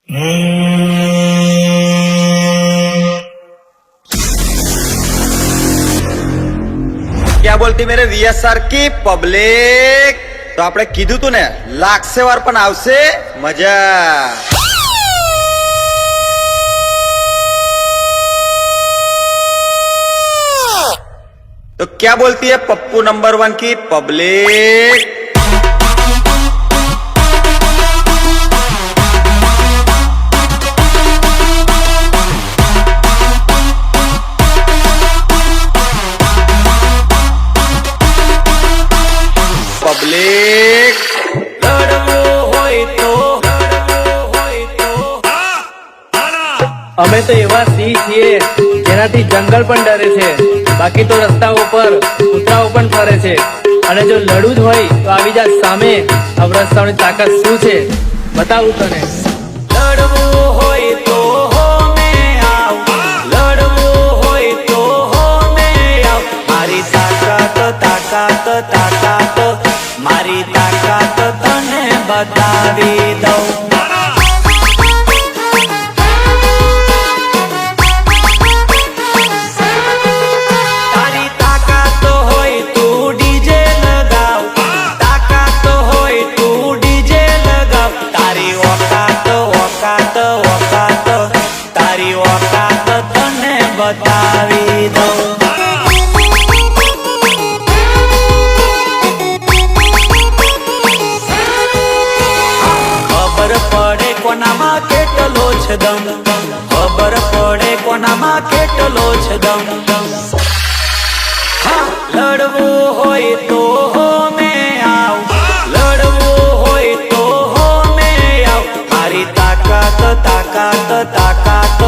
क्या बोलती मेरे वीएसआर की पब्लिक? तो આપણે કીધું તું ને લાગશે વાર પણ આવશે મજા. तो क्या बोलती है पप्पू नंबर 1 की पब्लिक? પબ્લિક અમે તો એવા સિંહ છીએ જેનાથી જંગલ પણ ડરે છે, બાકી તો રસ્તા ઉપર કૂતરાઓ પણ ફરે છે. અને જો લડવું જ હોય તો આવી જા સામે. આ રસ્તાની તાકાત શું છે બતાવું તને. લડવું હોય તો હોમે આવ, લડવું હોય તો હોમે આવ. મારી તાકાત તાકાત તાકાત, મારી તાકાત તને બતાવી દઉં. તારી તાકાત હોય તું ડીજે લગાવ, તાકાત હોય તું ડીજે લગાવ. તારી ઓકાત ઓકાત ઓકાત, તારી ઓકાત તને બતાવી દઉં. ખબર પડે કોનામાં કેટલો છે દમ, ખબર પડે કોનામાં કેટલો છે દમ. હા, લડવું હોય તો હોમે આવ, લડવું હોય તો હોમે આવ. મારી તાકાત તાકાત તાકાત,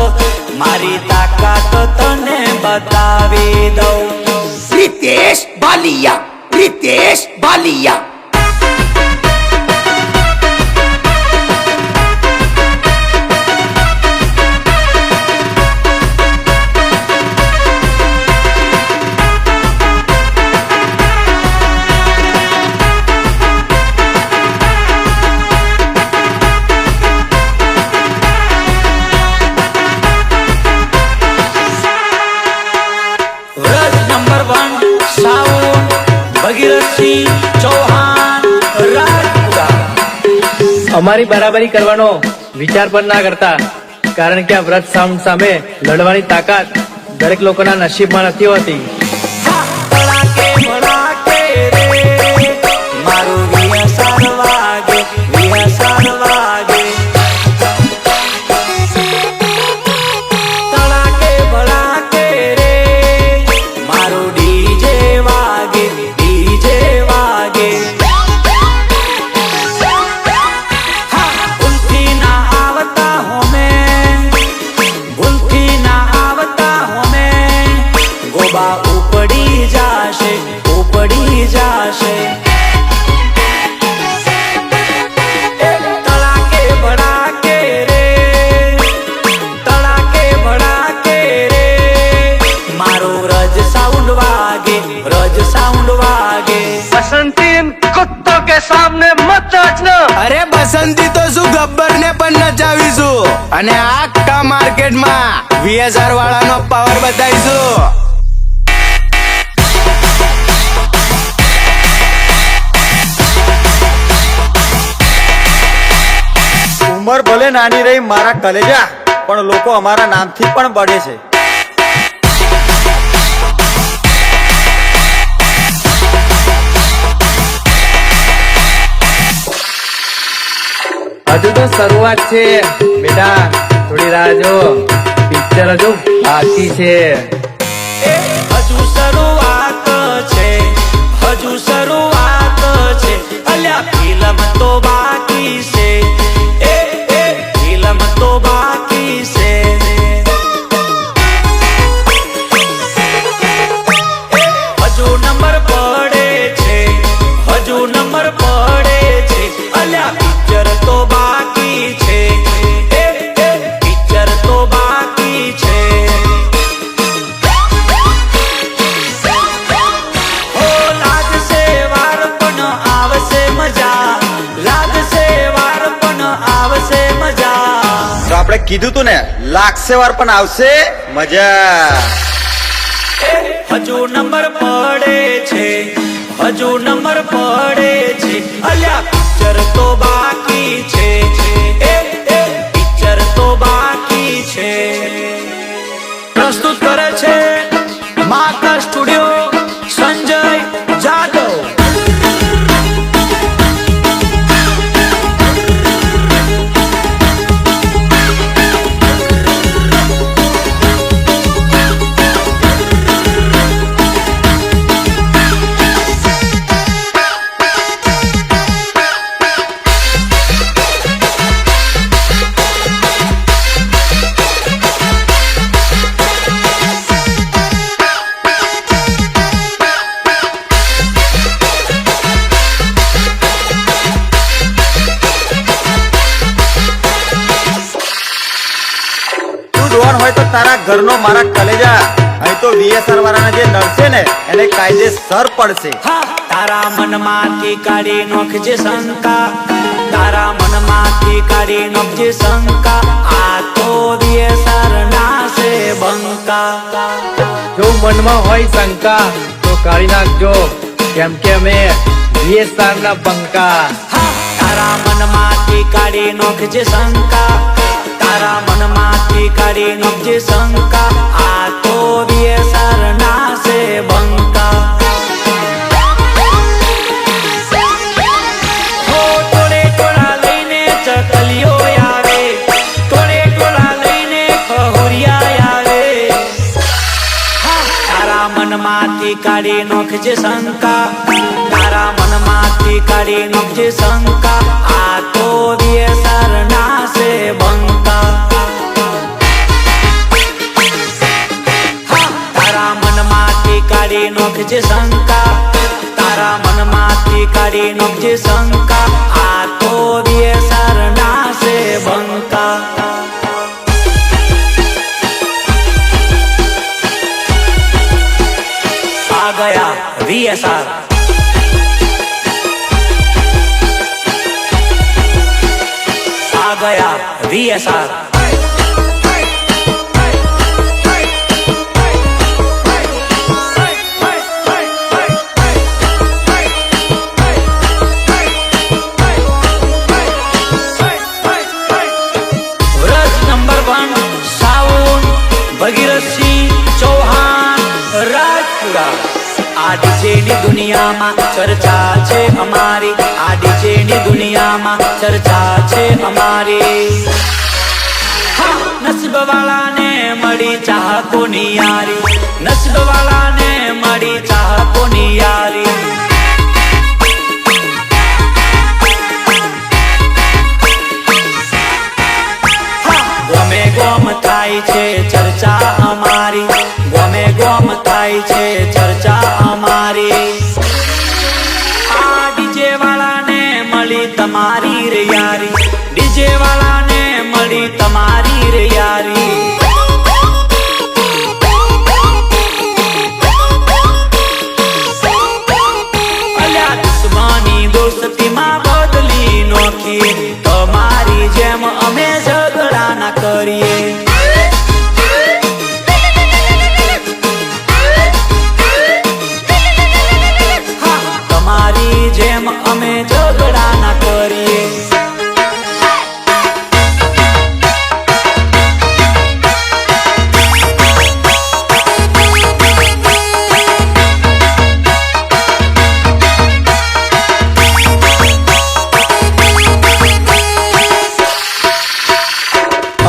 મારી તાકાત તને બતાવી દઉં. પ્રિતેશ બાલિયા, પ્રિતેશ બાલિયા. Vraj number 1 sound, Bhagirathsinh Chauhan Rajpura. અમારી બરાબરી કરવાનો વિચાર પણ ના કરતા, કારણ કે આ વ્રત સાઉન્ડ સામે લડવાની તાકાત દરેક લોકોના નસીબમાં નથી હોતી. ભડાકે ભડાકે રે, મારું વિયસાર વાગે, વિયસાર વાગે. તડાકે ભડાકે રે, મારું ડીજે વાગે, ડીજે વાગે. ભૂલથી ના આવતા હોમે, ભૂલથી ના આવતા હોમે. ગોબા ઉપડી જાશે, ઉપડી જાશે. તડાકે ભડાકે રે, તડાકે ભડાકે રે, મારું રજ સાઉન્ડ વાગે, રજ સાઉન્ડ વાગે. બસંતી કુત્તો કે સામને મત નાચના. અરે બસંતી તો શું ગબ્બર ને પણ નચાવીશું, અને આખા માર્કેટમાં વીએસઆર વાળાનો પાવર બતાવીશું. ઉંમર ભલે નાની રહી મારા કલેજા, પણ લોકો અમારા નામથી પણ બળે છે. હજુ તો શરૂઆત છે બેટા, થોડી રાહ જો, પિક્ચર હજુ બાકી છે. હજુ શરૂઆત છે, હજુ શરૂઆત છે. અલ્યા ફિલ્મ તો બાકી છે, ફિલ્મ તો બાકી છે. હજુ નંબર પડે છે, હજુ નંબર પડે છે. અલ્યા પિક્ચર તો બાકી છે, પિક્ચર તો બાકી છે. હો લાગશે વાર પણ આવશે મજા, લાગશે આપણે કીધું તું ને લાગશે વાર પણ આવશે મજા. હજુ નંબર પડે છે, હજુ નંબર પડે છે, અલ્યા પિક્ચર તો બાકી છે, પિક્ચર તો બાકી છે. પ્રસ્તુત કરે છે માકા સ્ટુડિયો, સંજય જાદવ. જોવાનું હોય તો તારા ઘરનો મારા કલેજા, અહીં તો VSR વાળાના જે નડશે ને એને કાયદેસર પડશે. તારા મનમાંથી કાઢી નોખજે શંકા, તારા મનમાંથી કાઢી નોખજે શંકા, આ તો VSR નાશે બંકા. જો મનમાં હોય શંકા તો કાઢી નાખજો, કેમ કે અમે VSR ના બંકા. તારા મનમાંથી કાઢી નોખજે શંકા, તારા મનમાંથી કાઢી નોખજે શંકા, આ તો VSR નાશે બંકા. હો ટોળે ટોળા લઈને ચકલીઓ આવે, ટોળે ટોળા લઈને ખહુરિયા આવે. તારા મનમાંથી કાઢી નોખજે શંકા, તારા મનમાંથી કાઢી નોખજે શંકા, આ તો VSR નાશે બંકા. તારા મનમાંથી કાઢી નોખજે શંકા, તારા મનમાંથી કાઢી નોખજે શંકા, આ તો VSR નાશે બંકા. आ गया VSR, आ गया VSR. व्रज नंबर 1 साउन भगीरथ सिंह चौहान રાજપુરા. આ ડીજેની દુનિયામાં ચર્ચા છે અમારી, આ ડીજેની દુનિયામાં ચર્ચા છે અમારી. નસીબ વાળાને મળી ચાહકોની યારી, નસીબ વાળાને મળી ચાહકોની યારી. ગમે ગોમ થાય છે ચર્ચા અમારી, ગમે ગોમ થાય છે ચર્ચા અમારી. આ ડીજે વાળાને મળી તમારી રે યારી, ડીજે વાળાને મળી તમારી રે યારી. અલ્યા દુશ્મની દોસ્તીમાં બદલી નોખી, તમારી જેમ અમે ઝઘડા ના કરીએ. તમારી જેમ અમે ઝઘડા ના કરીએ.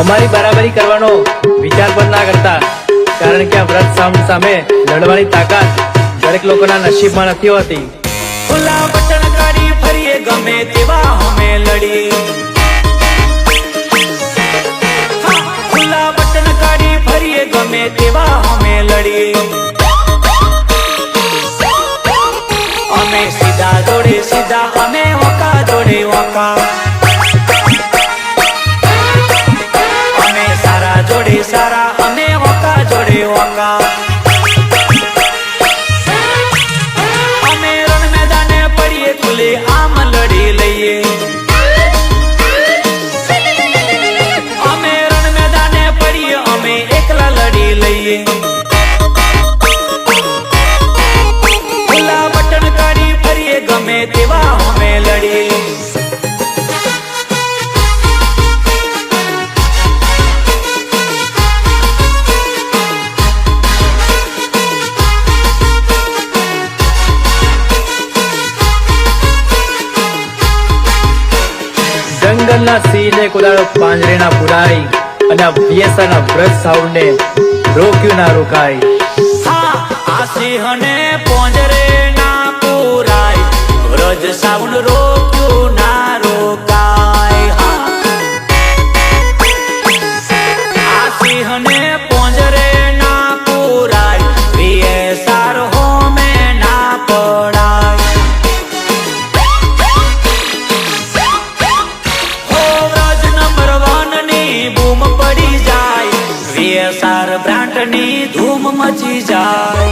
અમારી બરાબરી કરવાનો વિચાર પણ ના કરતા, કારણ કે આ વ્રત સાઉન્ડ સામે લડવાની તાકાત દરેક લોકોના નસીબમાં નથી હોતી. ખુલ્લા બટન કાઢી ફરીએ ગમે તેવા અમે લડીએ. ખુલ્લા બટન કાઢી ફરીએ ગમે તેવા અમે લડીએ. અમે સીધા જોડે સીધા, અમે વકા જોડે વકા. અમે સારા જોડે સારા, અમે વકા જોડે વકા. અમે રણ મેદાને પડીએ ખુલે આમ લડી લઈએ. અમે રણ જંગલના સિંહને કોદાળો પાંજરે ના પુરાય અને આ VSR બ્રજ સાઉન્ડ ને રોક્યું ના રોકાય. હા આ સિંહને પોંજરે ના પુરાય, વ્રજ સાઉન્ડ રોક્યું ના રોકાય. હા આ સિંહને પોંજરે ના પુરાય, VSR હોમે ના પડાય. હો વ્રજ નંબર 1 ની બૂમ પડી જાય, VSR બ્રાન્ડ ની ધૂમ મચી જાય.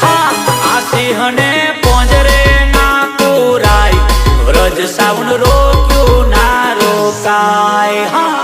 હા આ સિંહને પોંજરે ના પુરાય, વ્રજ સાઉન્ડ રોક્યું ના રોકાય. હા